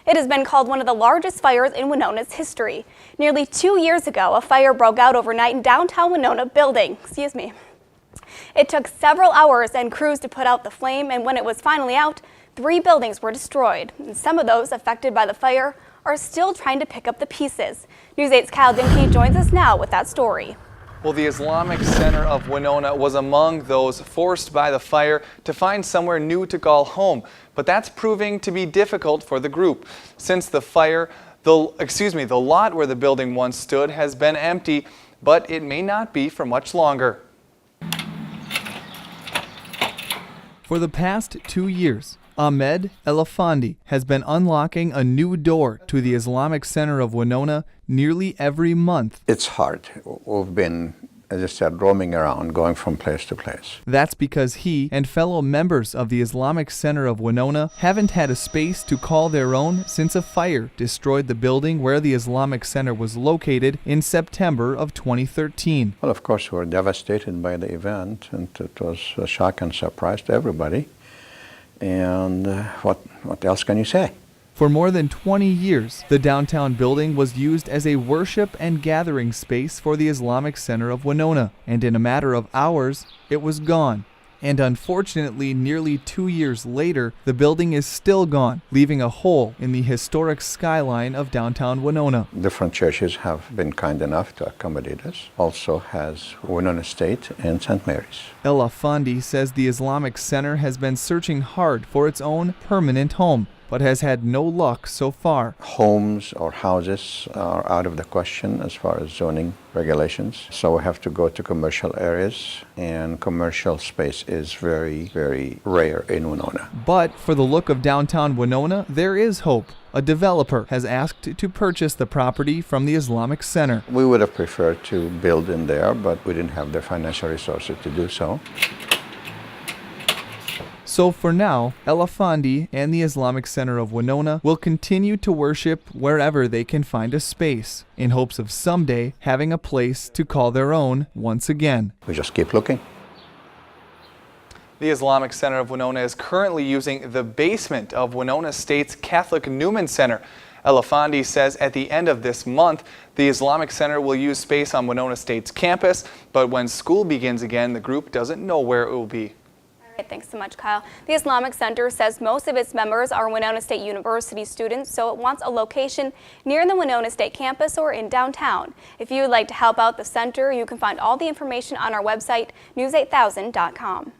It has been called one of the largest fires in Winona's history. Nearly 2 years ago, a fire broke out overnight in downtown Winona building. It took several hours and crews to put out the flame, and when it was finally out, 3 buildings were destroyed. And some of those affected by the fire are still trying to pick up the pieces. News 8's Kyle Dimke joins us now with that story. Well, the Islamic Center of Winona was among those forced by the fire to find somewhere new to call home. But that's proving to be difficult for the group. Since the fire, the lot where the building once stood has been empty, but it may not be for much longer. For the past 2 years, Ahmed Elafandi has been unlocking a new door to the Islamic Center of Winona nearly every month. It's hard. We've been, as I said, roaming around, going from place to place. That's because he and fellow members of the Islamic Center of Winona haven't had a space to call their own since a fire destroyed the building where the Islamic Center was located in September of 2013. Well, of course, we were devastated by the event, and it was a shock and surprise to everybody. And what else can you say? For more than 20 years, the downtown building was used as a worship and gathering space for the Islamic Center of Winona, and in a matter of hours, it was gone. And unfortunately, nearly 2 years later, the building is still gone, leaving a hole in the historic skyline of downtown Winona. Different churches have been kind enough to accommodate us. Also has Winona State and St. Mary's. Elafandi says the Islamic Center has been searching hard for its own permanent home, but has had no luck so far. Homes or houses are out of the question as far as zoning regulations. So we have to go to commercial areas, and commercial space is very, very rare in Winona. But for the look of downtown Winona, there is hope. A developer has asked to purchase the property from the Islamic Center. We would have preferred to build in there, but we didn't have the financial resources to do so. So for now, Elafandi and the Islamic Center of Winona will continue to worship wherever they can find a space, in hopes of someday having a place to call their own once again. We just keep looking. The Islamic Center of Winona is currently using the basement of Winona State's Catholic Newman Center. Elafandi says at the end of this month, the Islamic Center will use space on Winona State's campus, but when school begins again, the group doesn't know where it will be. Thanks so much, Kyle. The Islamic Center says most of its members are Winona State University students, so it wants a location near the Winona State campus or in downtown. If you would like to help out the center, you can find all the information on our website, news8000.com.